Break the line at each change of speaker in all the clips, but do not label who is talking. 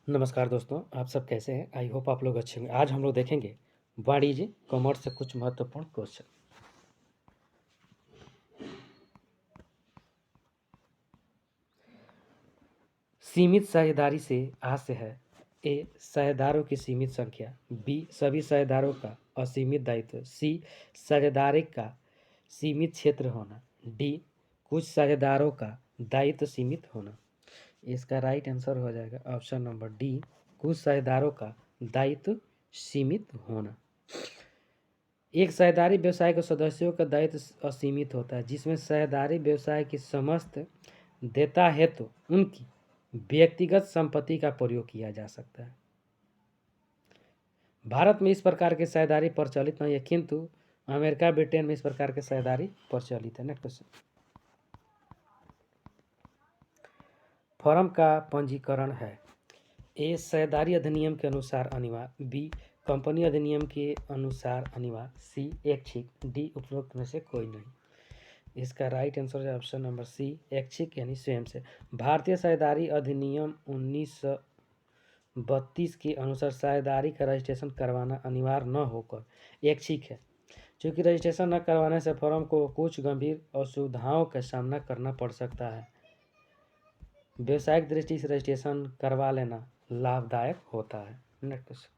नमस्कार दोस्तों, आप सब कैसे हैं? आई होप आप लोग अच्छे होंगे। आज हम लोग देखेंगे वाणिज्य कॉमर्स से कुछ महत्वपूर्ण क्वेश्चन। सीमित साझेदारी से हास्य है। ए साझेदारों की सीमित संख्या। बी सभी साझेदारों का असीमित दायित्व। सी साझेदारी का सीमित क्षेत्र होना। डी कुछ साझेदारों का दायित्व सीमित होना। इसका राइट आंसर हो जाएगा ऑप्शन नंबर डी, कुछ साझेदारों का दायित्व सीमित होना। एक साझेदारी व्यवसाय के सदस्यों का दायित्व असीमित होता है, जिसमें साझेदारी व्यवसाय की समस्त देयता हेतु उनकी व्यक्तिगत संपत्ति का प्रयोग किया जा सकता है। भारत में इस प्रकार की साझेदारी प्रचलित नहीं है, किंतु अमेरिका ब्रिटेन में इस प्रकार की साझेदारी प्रचलित है। Next question. फर्म का पंजीकरण है। ए साझेदारी अधिनियम के अनुसार अनिवार्य। बी कंपनी अधिनियम के अनुसार अनिवार्य। सी ऐच्छिक। डी उपरोक्त में से कोई नहीं। इसका राइट आंसर है ऑप्शन नंबर सी, ऐच्छिक यानी स्वयं से। भारतीय साझेदारी अधिनियम 1932 के अनुसार साझेदारी का रजिस्ट्रेशन करवाना अनिवार्य न होकर ऐच्छिक है। चूँकि रजिस्ट्रेशन न करवाने से फर्म को कुछ गंभीर असुविधाओं का सामना करना पड़ सकता है, व्यावसायिक दृष्टि से रजिस्ट्रेशन करवा लेना लाभदायक होता है। नेक्स्ट।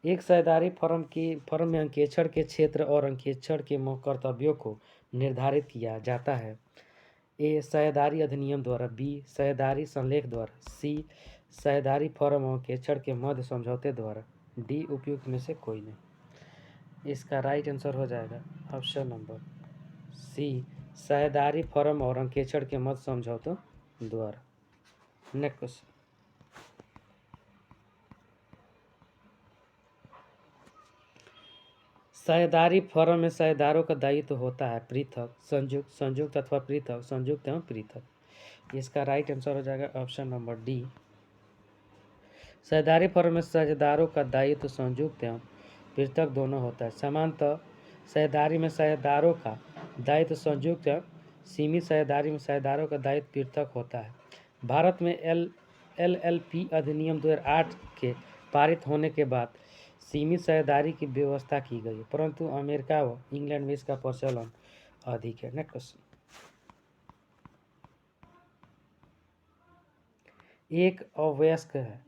एक साझेदारी फर्म में अंकेक्षण के क्षेत्र और अंकेक्षण के कर्तव्यों को निर्धारित किया जाता है। ए साझेदारी अधिनियम द्वारा। बी साझेदारी संलेख द्वारा। सी साझेदारी फर्म और अंकेक्षण के मध्य समझौते द्वारा। डी उपयुक्त में से कोई नहीं। इसका राइट आंसर हो जाएगा ऑप्शन नंबर सी, साझेदारी फर्म और अंकेक्षण के मध्य समझौतों द्वारा। Next question. साझेदारी फर्म में साझेदारों का दायित्व होता है पृथक, संयुक्त, संयुक्त अथवा पृथक, संयुक्त एवं पृथक। इसका राइट आंसर हो जाएगा ऑप्शन नंबर डी, साझेदारी फर्म में साझेदारों का दायित्व संयुक्त एवं पृथक दोनों होता है। सामान्यतः साझेदारी में साझेदारों का दायित्व संयुक्त एवं सीमित साझेदारी में साझेदारों का दायित्व पृथक होता है। भारत में LLP अधिनियम 2008 के पारित होने के बाद सीमित साझेदारी की व्यवस्था की गई है, परंतु अमेरिका व इंग्लैंड में इसका प्रचलन अधिक है। Next question. एक अवयस्क है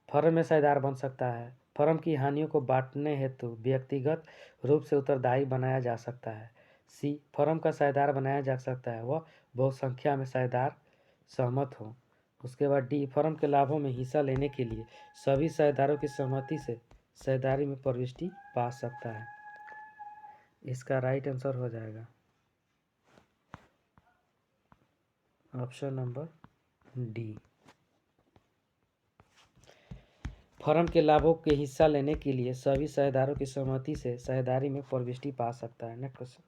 फर्म में साझेदार बन सकता है। फर्म की हानियों को बांटने हेतु व्यक्तिगत रूप से उत्तरदायी बनाया जा सकता है। सी फर्म का साझेदार बनाया जा सकता है वह बहुत संख्या में साझेदार सहमत हो। उसके बाद डी फर्म के लाभों में हिस्सा लेने के लिए सभी साझेदारों की सहमति से साझेदारी में प्रविष्टि पा सकता है। इसका राइट आंसर हो जाएगा ऑप्शन नंबर डी, फर्म के लाभों के हिस्सा लेने के लिए सभी साझेदारों की सहमति से साझेदारी में प्रविष्टि पा सकता है। Next question.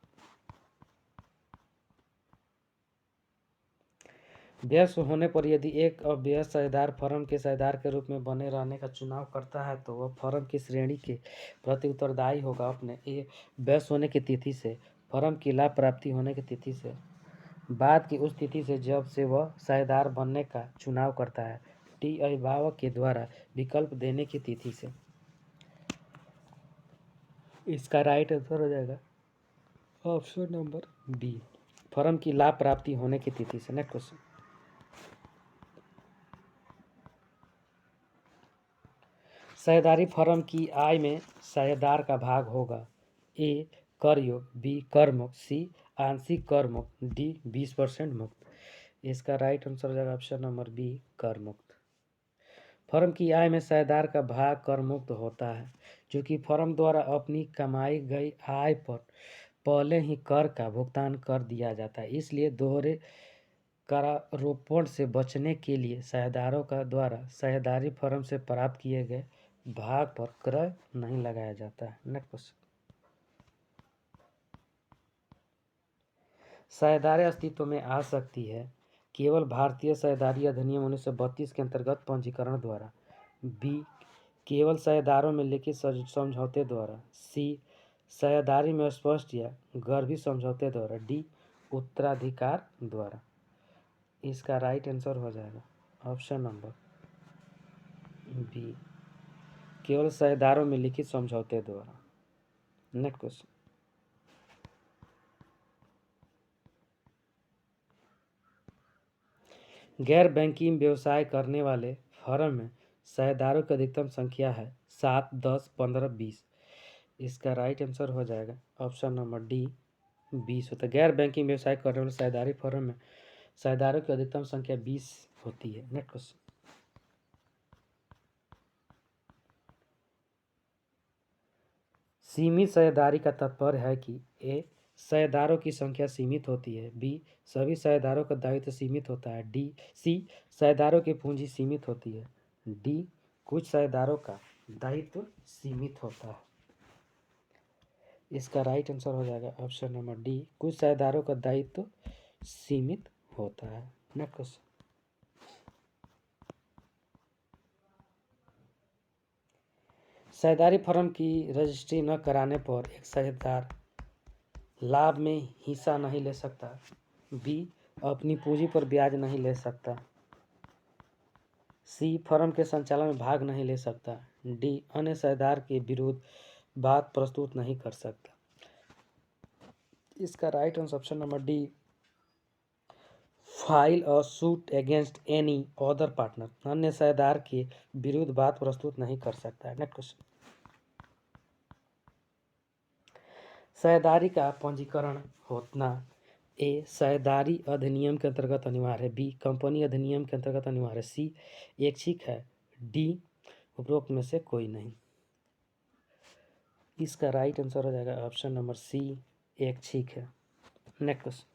व्यस्त होने पर यदि एक अव्यस्त साझेदार फर्म के साझेदार के रूप में बने रहने का चुनाव करता है तो वह फर्म की श्रेणी के प्रति उत्तरदायी होगा। अपने व्यस्त होने की तिथि से, फर्म की लाभ प्राप्ति होने की तिथि से, बाद की उस तिथि से जब से वह साझेदार बनने का चुनाव करता है। डी अभिभावक के द्वारा विकल्प देने की तिथि से। इसका राइट आंसर हो जाएगा ऑप्शन नंबर बी, फर्म की लाभ प्राप्ति होने की तिथि से। Next question. साझेदारी फर्म की आय में साझेदार का भाग होगा। ए कर योग्य, बी कर मुक्त, सी आंशिक कर मुक्त, डी 20% मुक्त। इसका राइट आंसर हो जाएगा ऑप्शन नंबर बी, कर मुक्त। फर्म की आय में साझेदार का भाग कर मुक्त होता है, क्योंकि फर्म द्वारा अपनी कमाई गई आय पर पहले ही कर का भुगतान कर दिया जाता है। इसलिए दोहरे करारोपण से बचने के लिए साझेदारों का द्वारा साझेदारी फर्म से प्राप्त किए गए भाग पर कर नहीं लगाया जाता है। Next question. साझेदारी अस्तित्व में आ सकती है केवल भारतीय साझेदारी अधिनियम 1932 के अंतर्गत पंजीकरण द्वारा। बी केवल साझेदारों में लिखित समझौते द्वारा। सी साझेदारी में स्पष्ट या गर्भित समझौते द्वारा। डी उत्तराधिकार द्वारा। इसका राइट आंसर हो जाएगा ऑप्शन नंबर बी, केवल साझेदारों में लिखित समझौते द्वारा। नेक्स्ट क्वेश्चन, गैर बैंकिंग व्यवसाय करने वाले फर्म में साझेदारों की अधिकतम संख्या है 7, 10, 15, 20। इसका राइट आंसर हो जाएगा ऑप्शन नंबर डी, 20 होता है। गैर बैंकिंग व्यवसाय करने वाले साझेदारी फर्म में साझेदारों की अधिकतम संख्या 20 होती है। नेक्स्ट क्वेश्चन, सीमित साझेदारी का तात्पर्य है कि ए, साझेदारों की संख्या सीमित होती है, बी, सभी साझेदारों का दायित्व सीमित होता है, डी, सी, साझेदारों की पूंजी सीमित होती है, डी, कुछ साझेदारों का दायित्व सीमित होता है। इसका राइट आंसर हो जाएगा ऑप्शन नंबर डी, कुछ साझेदारों का दायित्व सीमित होता है। नेक्स्ट क्वेश्चन, साझेदारी फर्म की रजिस्ट्री न कराने पर एक साझेदार लाभ में हिस्सा नहीं ले सकता, बी, अपनी पूंजी पर ब्याज नहीं ले सकता, सी, फर्म के संचालन में भाग नहीं ले सकता, डी, अन्य साझेदार के विरुद्ध बात प्रस्तुत नहीं कर सकता। इसका right answer option number D, file a suit against any other partner, अन्य साझेदार के विरुद्ध बात प्रस्तुत नहीं कर सकता है। नेक्स्ट क्वेश्चन, साझेदारी का पंजीकरण होना ए, साझेदारी अधिनियम के अंतर्गत अनिवार्य है, बी, कंपनी अधिनियम के अंतर्गत अनिवार्य है, सी, ऐच्छिक है, डी, उपरोक्त में से कोई नहीं। इसका राइट आंसर हो जाएगा ऑप्शन नंबर सी, ऐच्छिक है। नेक्स्ट क्वेश्चन,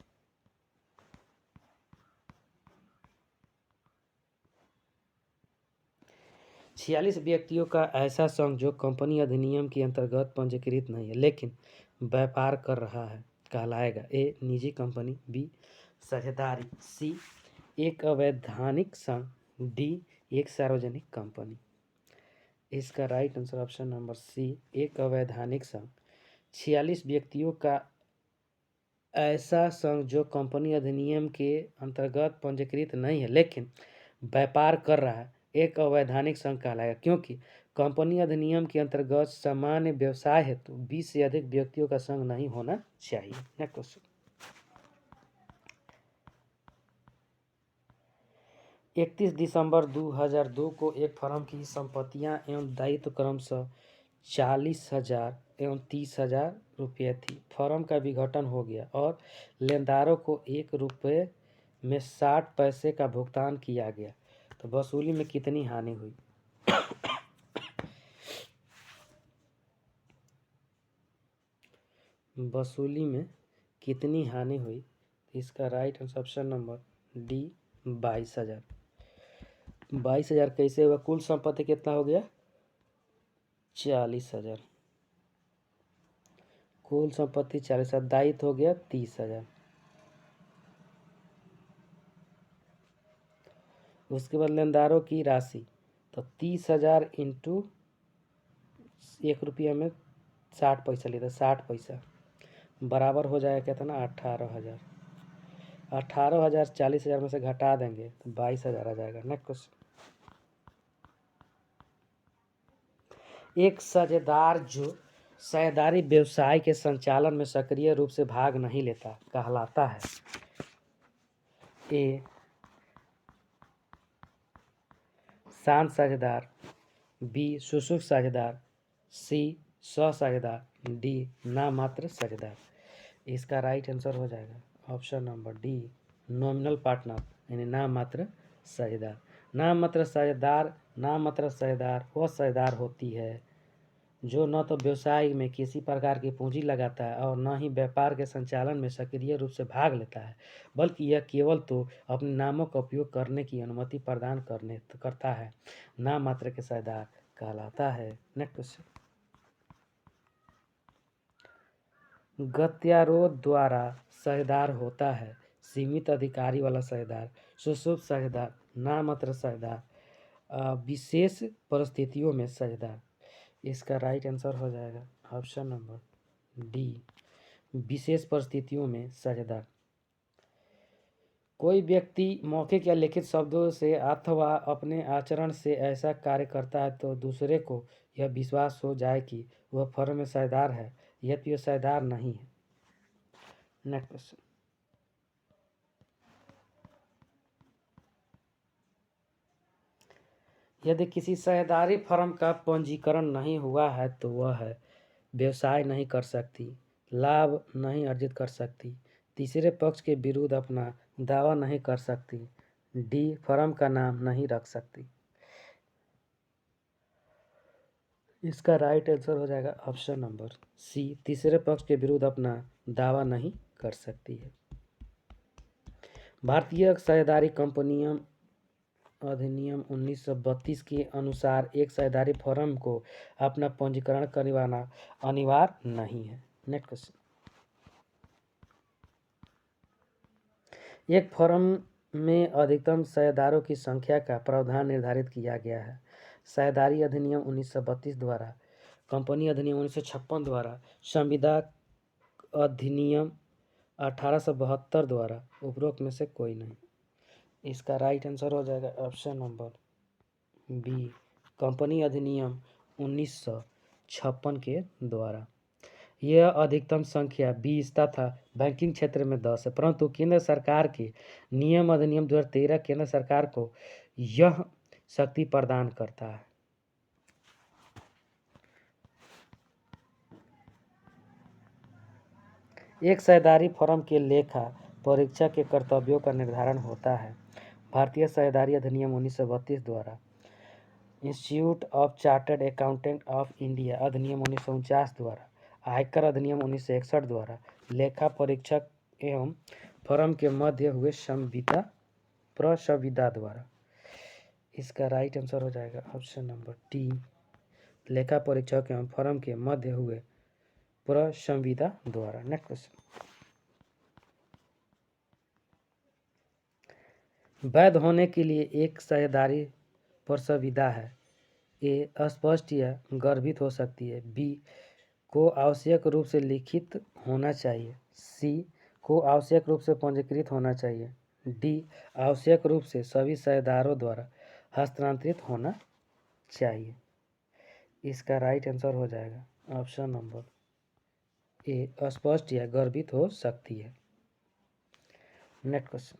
46 व्यक्तियों का ऐसा संघ जो कंपनी अधिनियम के अंतर्गत पंजीकृत नहीं है लेकिन व्यापार कर रहा है कहलाएगा ए, निजी कंपनी, बी, साझेदारी, सी, एक अवैधानिक संघ, डी, एक सार्वजनिक कंपनी। इसका right answer option number C, एक अवैधानिक संघ। 46 व्यक्तियों का ऐसा संघ जो कंपनी अधिनियम के अंतर्गत पंजीकृत नहीं है लेकिन व्यापार कर रहा है एक अवैधानिक संघ कहलाएगा, क्योंकि कंपनी अधिनियम के अंतर्गत सामान्य व्यवसाय हेतु 20 से अधिक व्यक्तियों का संघ नहीं होना चाहिए। नेक्स्ट क्वेश्चन, 31 दिसंबर 2002 को एक फर्म की संपत्तियां एवं दायित्व क्रमशः 40,000 एवं 30,000 रुपये थी। फर्म का विघटन हो गया और लेनदारों को ₹1 में 60 पैसे का भुगतान किया गया, तो वसूली में कितनी हानि हुई? वसूली में कितनी हानि हुई? इसका right answer option number D, 22,000। 22,000 कैसे हुआ? कुल संपत्ति कितना हो गया? 40,000। कुल संपत्ति 40,000, दायित्व हो गया 30,000। उसके बाद लेनदारों की राशि, तो 30,000 इंटू ₹1 में 60 पैसा लेता, 60 पैसा बराबर हो जाएगा क्या था ना 18,000। 18,000 40,000 में से घटा देंगे तो 22,000 आ जाएगा। नेक्स्ट क्वेश्चन, एक साझेदार जो साझेदारी व्यवसाय के संचालन में सक्रिय रूप से भाग नहीं लेता कहलाता है ए, शांत साझेदार, बी, शुष्क साझेदार, सी, सह साझेदार, डी, नाममात्र साझेदार। इसका राइट आंसर हो जाएगा option number D, nominal partner यानी नाममात्र साझेदार। नाममात्र साझेदार वह साझेदार होती है जो न तो व्यवसाय में किसी प्रकार की पूंजी लगाता है और न ही व्यापार के संचालन में सक्रिय रूप से भाग लेता है, बल्कि यह केवल तो अपने नामों का उपयोग करने की अनुमति प्रदान करता है, नाममात्र के साझेदार कहलाता है। नेक्स्ट क्वेश्चन, गत्यारोध द्वारा साझेदार होता है सीमित अधिकारी वाला साझेदार, सुषुप्त साझेदार, नाममात्र साझेदार, विशेष परिस्थितियों में साझेदार। इसका राइट आंसर हो जाएगा ऑप्शन नंबर डी, विशेष परिस्थितियों में साझेदार। कोई व्यक्ति मौखिक या लिखित शब्दों से अथवा अपने आचरण से ऐसा कार्य करता है तो दूसरे को यह विश्वास हो जाए कि वह फर्म में साझेदार है, यद्यपि वह साझेदार नहीं है। Next question. यदि किसी साझेदारी फर्म का पंजीकरण नहीं हुआ है तो वह व्यवसाय नहीं कर सकती, लाभ नहीं अर्जित कर सकती, तीसरे पक्ष के विरुद्ध अपना दावा नहीं कर सकती, डी फर्म का नाम नहीं रख सकती। इसका राइट आंसर हो जाएगा ऑप्शन नंबर सी, तीसरे पक्ष के विरुद्ध अपना दावा नहीं कर सकती है। भारतीय साझेदारी कंपनियों अधिनियम 1932 के अनुसार एक साझेदारी फर्म को अपना पंजीकरण करवाना अनिवार्य नहीं है। Next question. एक फर्म में अधिकतम साझेदारों की संख्या का प्रावधान निर्धारित किया गया है। साझेदारी अधिनियम 1932 द्वारा, कंपनी अधिनियम 1956 द्वारा, संविदा अधिनियम 1872 द्वारा, उपरोक्त में से कोई नहीं। इसका राइट आंसर हो जाएगा ऑप्शन नंबर बी, कंपनी अधिनियम 1956 के द्वारा। यह अधिकतम संख्या 20 तथा बैंकिंग क्षेत्र में 10 है, परंतु केंद्र सरकार के नियम अधिनियम 2013 केंद्र सरकार को यह शक्ति प्रदान करता है। एक साझेदारी फर्म के लेखा परीक्षा के कर्तव्यों का निर्धारण होता है। भारतीय साझेदारी अधिनियम 1932 द्वारा, institute of chartered accountant of India अधिनियम 1949 द्वारा, आयकर अधिनियम 1961 द्वारा, लेखा परीक्षक एवं फर्म के मध्य हुए प्रसंविदा द्वारा। इसका राइट आंसर हो जाएगा ऑप्शन नंबर डी, लेखा परीक्षक एवं फर्म के मध्य हुए प्रसंविदा द्वारा। Next question. वैध होने के लिए एक साझेदारी प्रसंविदा है, ए अस्पष्ट या गर्भित हो सकती है, बी को आवश्यक रूप से लिखित होना चाहिए, सी को आवश्यक रूप से पंजीकृत होना चाहिए, डी आवश्यक रूप से सभी साझेदारों द्वारा हस्तांतरित होना चाहिए। इसका राइट आंसर हो जाएगा ऑप्शन नंबर ए, अस्पष्ट या गर्भित हो सकती है। Next question.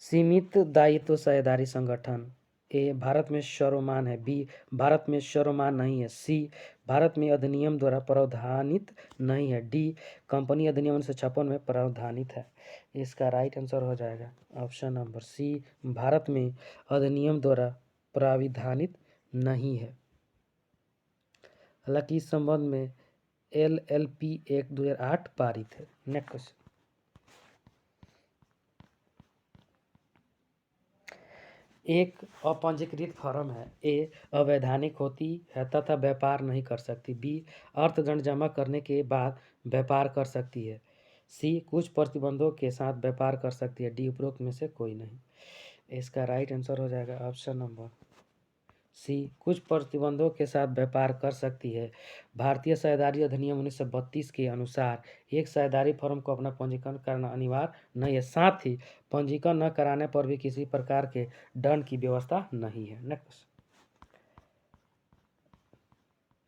सीमित दायित्व साझेदारी संगठन, ए भारत में सर्वमान्य है, बी भारत में सर्वमान्य नहीं है, सी भारत में अधिनियम द्वारा प्रावधानित नहीं है, डी कंपनी अधिनियम 1956 में प्रावधानित है। इसका राइट आंसर हो जाएगा ऑप्शन नंबर सी, भारत में अधिनियम द्वारा प्राविधानित नहीं है। हालांकि इस संबंध में LLP एक्ट 2008 पारित है। Next question. एक अपंजीकृत फर्म है, ए अवैधानिक होती है तथा व्यापार नहीं कर सकती, बी अर्थदंड जमा करने के बाद व्यापार कर सकती है, सी कुछ प्रतिबंधों के साथ व्यापार कर सकती है, डी उपरोक्त में से कोई नहीं। इसका राइट आंसर हो जाएगा ऑप्शन नंबर सी, कुछ प्रतिबंधों के साथ व्यापार कर सकती है। भारतीय साझेदारी अधिनियम 1932 के अनुसार एक साझेदारी फर्म को अपना पंजीकरण करना अनिवार्य नहीं है, साथ ही पंजीकरण न कराने पर भी किसी प्रकार के दंड की व्यवस्था नहीं है। नेक्स्ट।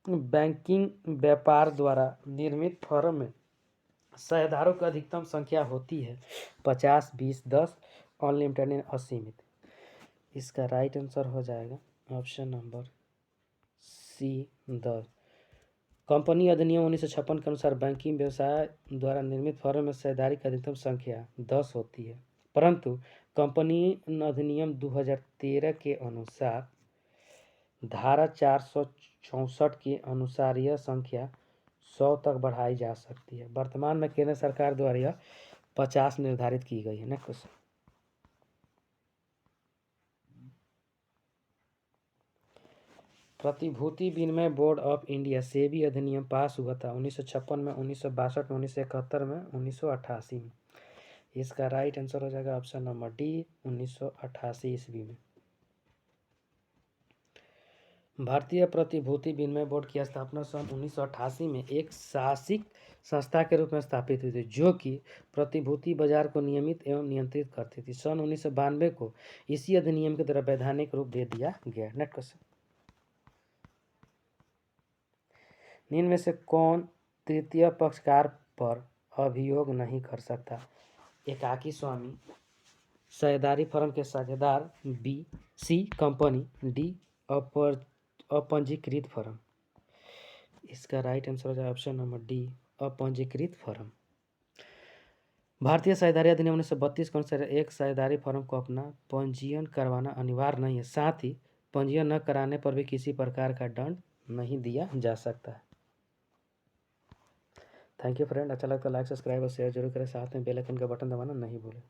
बैंकिंग व्यापार द्वारा निर्मित फर्म में साझेदारों की अधिकतम संख्या होती है 50, 20, 10, अनलिमिटेड एंड असीमित। इसका राइट आंसर हो जाएगा ऑप्शन नंबर सी, 10। कंपनी अधिनियम 1956 के अनुसार बैंकिंग व्यवसाय द्वारा निर्मित फर्म में साझेदारी की अधिकतम संख्या 10 होती है, परंतु कंपनी अधिनियम 2013 के अनुसार धारा 464 के अनुसार यह संख्या 100 तक बढ़ाई जा सकती है। वर्तमान में केंद्र सरकार द्वारा यह 50 निर्धारित की गई है। Next question. प्रतिभूति विनिमय बोर्ड ऑफ इंडिया सेबी अधिनियम पास हुआ था 1956 में, 1962 में, 1971 में, 1988 में। इसका राइट आंसर हो जाएगा ऑप्शन नंबर डी, 1988 ईस्वी में। भारतीय प्रतिभूति विनिमय बोर्ड की स्थापना सन 1988 में एक शासिक संस्था के रूप में स्थापित हुई थी, जो कि प्रतिभूति बाजार को नियमित एवं नियंत्रित करती थी। सन 1992 को इसी अधिनियम के द्वारा वैधानिक रूप दे दिया गया। नेक्स्ट क्वेश्चन, निम्न में से कौन तृतीय पक्षकार पर अभियोग नहीं कर सकता? एकाकी स्वामी, साझेदारी फर्म के साझेदार, बी सी कंपनी, डी अपंजीकृत फर्म। इसका राइट आंसर हो जाए ऑप्शन नंबर डी, अपंजीकृत फर्म। भारतीय साझेदारी अधिनियम 1932 के अनुसार एक साझेदारी फर्म को अपना पंजीयन करवाना अनिवार्य नहीं है, साथ ही पंजीयन न कराने पर भी किसी प्रकार का दंड नहीं दिया जा सकता। थैंक यू फ्रेंड, अच्छा लगता है लाइक सब्सक्राइब और शेयर जरूर करें, साथ में बेल आइकन का बटन दबाना नहीं भूलें।